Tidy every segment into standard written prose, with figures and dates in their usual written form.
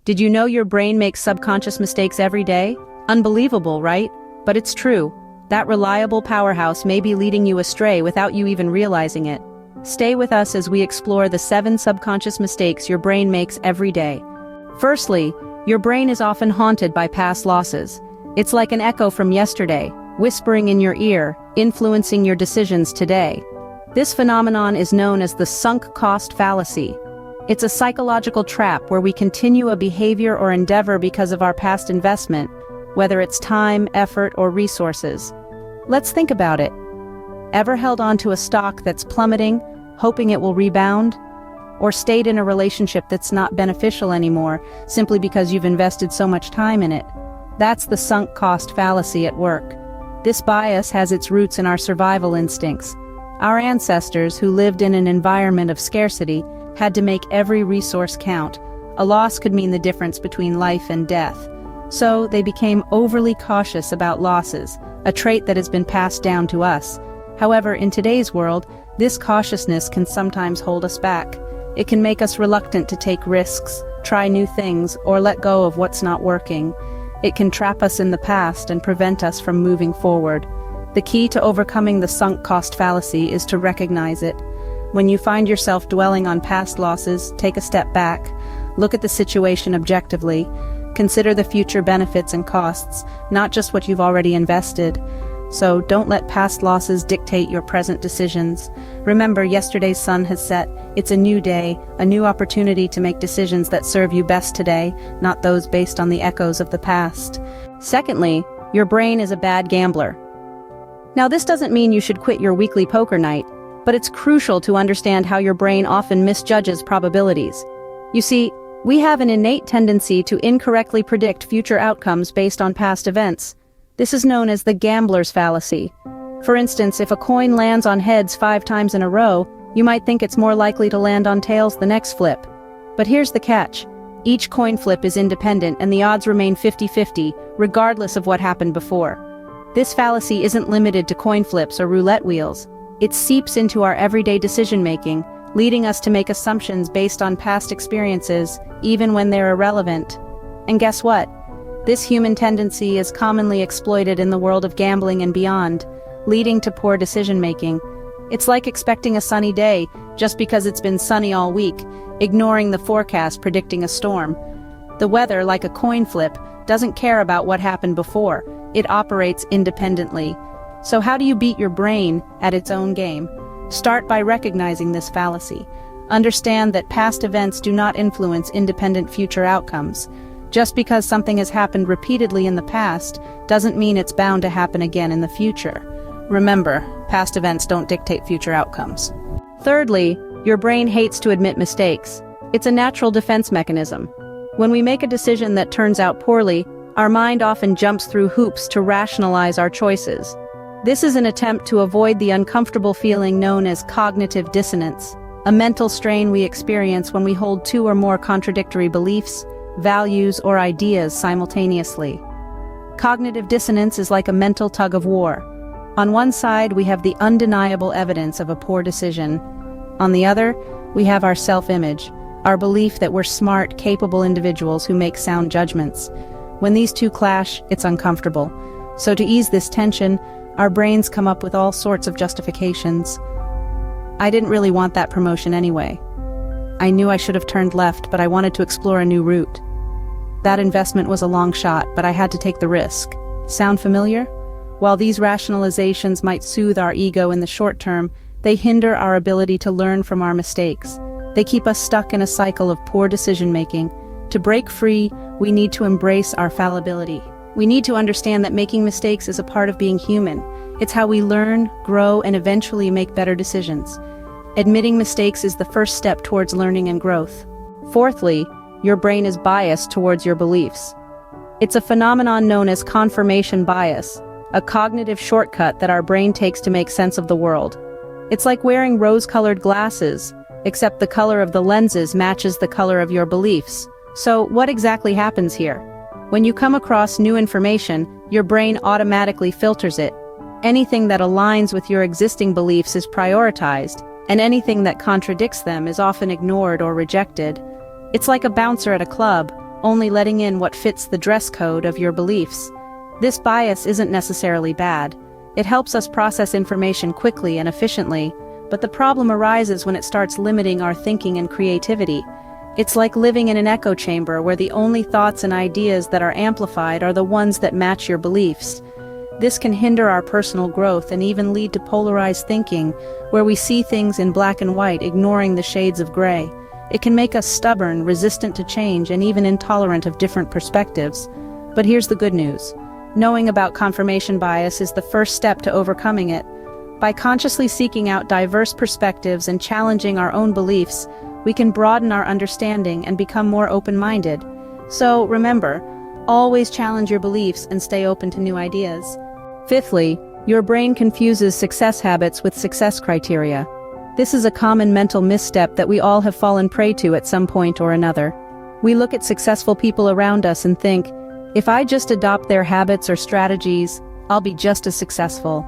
Did you know your brain makes subconscious mistakes every day? Unbelievable, right? But it's true. That reliable powerhouse may be leading you astray without you even realizing it. Stay with us as we explore the 7 subconscious mistakes your brain makes every day. Firstly, your brain is often haunted by past losses. It's like an echo from yesterday, whispering in your ear, influencing your decisions today. This phenomenon is known as the sunk cost fallacy. It's a psychological trap where we continue a behavior or endeavor because of our past investment, whether it's time, effort, or resources. Let's think about it. Ever held onto a stock that's plummeting, hoping it will rebound? Or stayed in a relationship that's not beneficial anymore, simply because you've invested so much time in it? That's the sunk cost fallacy at work. This bias has its roots in our survival instincts. Our ancestors, who lived in an environment of scarcity, had to make every resource count. A loss could mean the difference between life and death. So they became overly cautious about losses, a trait that has been passed down to us. However, in today's world, this cautiousness can sometimes hold us back. It can make us reluctant to take risks, try new things, or let go of what's not working. It can trap us in the past and prevent us from moving forward. The key to overcoming the sunk cost fallacy is to recognize it. When you find yourself dwelling on past losses, take a step back. Look at the situation objectively. Consider the future benefits and costs, not just what you've already invested. So don't let past losses dictate your present decisions. Remember, yesterday's sun has set. It's a new day, a new opportunity to make decisions that serve you best today, not those based on the echoes of the past. Secondly, your brain is a bad gambler. Now, this doesn't mean you should quit your weekly poker night, but it's crucial to understand how your brain often misjudges probabilities. You see, we have an innate tendency to incorrectly predict future outcomes based on past events. This is known as the gambler's fallacy. For instance, if a coin lands on heads 5 times in a row, you might think it's more likely to land on tails the next flip. But here's the catch. Each coin flip is independent and the odds remain 50-50, regardless of what happened before. This fallacy isn't limited to coin flips or roulette wheels. It seeps into our everyday decision-making, leading us to make assumptions based on past experiences, even when they're irrelevant. And guess what? This human tendency is commonly exploited in the world of gambling and beyond, leading to poor decision-making. It's like expecting a sunny day just because it's been sunny all week, ignoring the forecast predicting a storm. The weather, like a coin flip, doesn't care about what happened before. It operates independently. So how do you beat your brain at its own game? Start by recognizing this fallacy. Understand that past events do not influence independent future outcomes. Just because something has happened repeatedly in the past doesn't mean it's bound to happen again in the future. Remember, past events don't dictate future outcomes. Thirdly, your brain hates to admit mistakes. It's a natural defense mechanism. When we make a decision that turns out poorly, our mind often jumps through hoops to rationalize our choices. This is an attempt to avoid the uncomfortable feeling known as cognitive dissonance, a mental strain we experience when we hold 2 or more contradictory beliefs, values, or ideas simultaneously. Cognitive dissonance is like a mental tug-of-war. On one side, we have the undeniable evidence of a poor decision. On the other, we have our self-image, our belief that we're smart, capable individuals who make sound judgments. When these two clash, it's uncomfortable. So to ease this tension, our brains come up with all sorts of justifications. I didn't really want that promotion anyway. I knew I should have turned left, but I wanted to explore a new route. That investment was a long shot, but I had to take the risk. Sound familiar? While these rationalizations might soothe our ego in the short term, they hinder our ability to learn from our mistakes. They keep us stuck in a cycle of poor decision-making. To break free, we need to embrace our fallibility. We need to understand that making mistakes is a part of being human. It's how we learn, grow, and eventually make better decisions. Admitting mistakes is the first step towards learning and growth. Fourthly, your brain is biased towards your beliefs. It's a phenomenon known as confirmation bias, a cognitive shortcut that our brain takes to make sense of the world. It's like wearing rose-colored glasses, except the color of the lenses matches the color of your beliefs. So, what exactly happens here? When you come across new information, your brain automatically filters it. Anything that aligns with your existing beliefs is prioritized, and anything that contradicts them is often ignored or rejected. It's like a bouncer at a club. only letting in what fits the dress code of your beliefs. This bias isn't necessarily bad. It helps us process information quickly and efficiently, but the problem arises when it starts limiting our thinking and creativity. It's like living in an echo chamber where the only thoughts and ideas that are amplified are the ones that match your beliefs. This can hinder our personal growth and even lead to polarized thinking, where we see things in black and white, ignoring the shades of gray. It can make us stubborn, resistant to change, and even intolerant of different perspectives. But here's the good news. Knowing about confirmation bias is the first step to overcoming it. By consciously seeking out diverse perspectives and challenging our own beliefs, we can broaden our understanding and become more open-minded. So, remember, always challenge your beliefs and stay open to new ideas. Fifthly, your brain confuses success habits with success criteria. This is a common mental misstep that we all have fallen prey to at some point or another. We look at successful people around us and think, if I just adopt their habits or strategies, I'll be just as successful.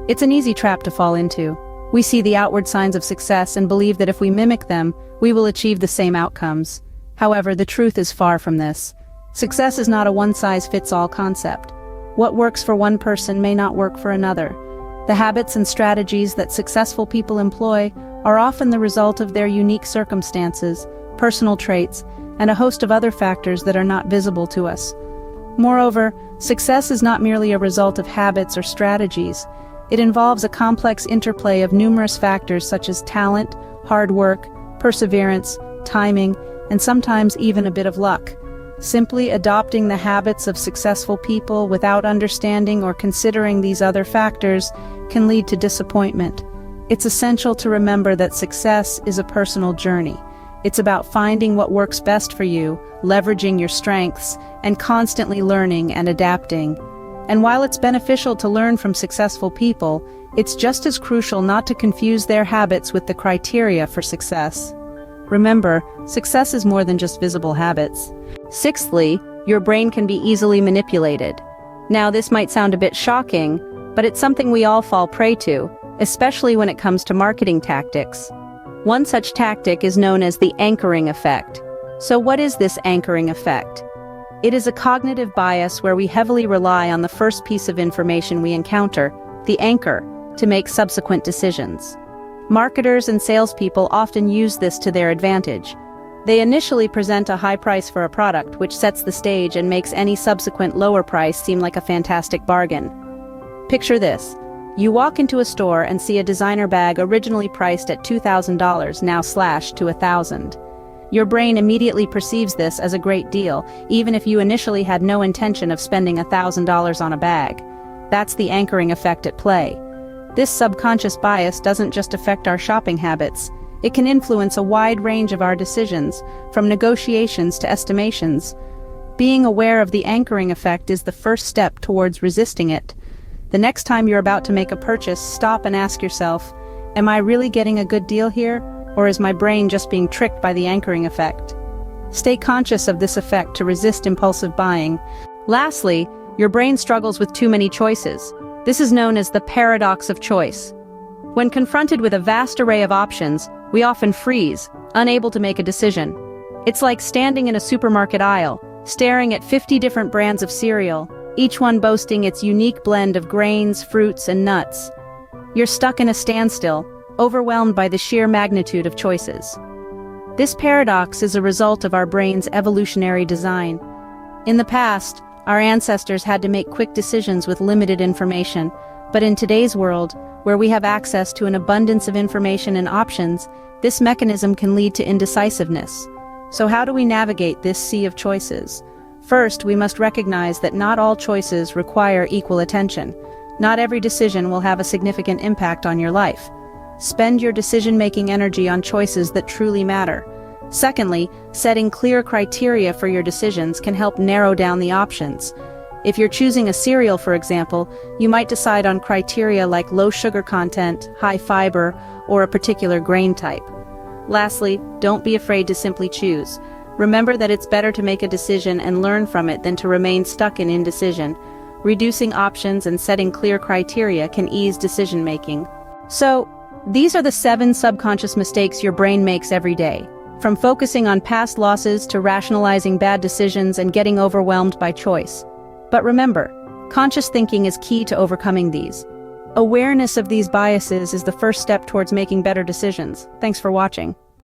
It's an easy trap to fall into. We see the outward signs of success and believe that if we mimic them, we will achieve the same outcomes. However, the truth is far from this. Success is not a one-size-fits-all concept. What works for one person may not work for another. The habits and strategies that successful people employ are often the result of their unique circumstances, personal traits, and a host of other factors that are not visible to us. Moreover, success is not merely a result of habits or strategies. It involves a complex interplay of numerous factors such as talent, hard work, perseverance, timing, and sometimes even a bit of luck. Simply adopting the habits of successful people without understanding or considering these other factors can lead to disappointment. It's essential to remember that success is a personal journey. It's about finding what works best for you, leveraging your strengths, and constantly learning and adapting. And while it's beneficial to learn from successful people, it's just as crucial not to confuse their habits with the criteria for success. Remember, success is more than just visible habits. Sixthly, your brain can be easily manipulated. Now, this might sound a bit shocking, but it's something we all fall prey to, especially when it comes to marketing tactics. One such tactic is known as the anchoring effect. So what is this anchoring effect? It is a cognitive bias where we heavily rely on the first piece of information we encounter, the anchor, to make subsequent decisions. Marketers and salespeople often use this to their advantage. They initially present a high price for a product, which sets the stage and makes any subsequent lower price seem like a fantastic bargain. Picture this. You walk into a store and see a designer bag originally priced at $2,000 now slashed to $1,000. Your brain immediately perceives this as a great deal, even if you initially had no intention of spending $1,000 on a bag. That's the anchoring effect at play. This subconscious bias doesn't just affect our shopping habits. It can influence a wide range of our decisions, from negotiations to estimations. Being aware of the anchoring effect is the first step towards resisting it. The next time you're about to make a purchase, stop and ask yourself, am I really getting a good deal here, or is my brain just being tricked by the anchoring effect? Stay conscious of this effect to resist impulsive buying. Lastly, your brain struggles with too many choices. This is known as the paradox of choice. When confronted with a vast array of options, we often freeze, unable to make a decision. It's like standing in a supermarket aisle, staring at 50 different brands of cereal, each one boasting its unique blend of grains, fruits, and nuts. You're stuck in a standstill, overwhelmed by the sheer magnitude of choices. This paradox is a result of our brain's evolutionary design. In the past, our ancestors had to make quick decisions with limited information, but in today's world, where we have access to an abundance of information and options, this mechanism can lead to indecisiveness. So how do we navigate this sea of choices? First, we must recognize that not all choices require equal attention. Not every decision will have a significant impact on your life. Spend your decision-making energy on choices that truly matter. Secondly, setting clear criteria for your decisions can help narrow down the options. If you're choosing a cereal, for example, you might decide on criteria like low sugar content, high fiber, or a particular grain type. Lastly, don't be afraid to simply choose. Remember that it's better to make a decision and learn from it than to remain stuck in indecision. Reducing options and setting clear criteria can ease decision-making. So, these are the 7 subconscious mistakes your brain makes every day. from focusing on past losses to rationalizing bad decisions and getting overwhelmed by choice. But remember, conscious thinking is key to overcoming these. Awareness of these biases is the first step towards making better decisions. Thanks for watching.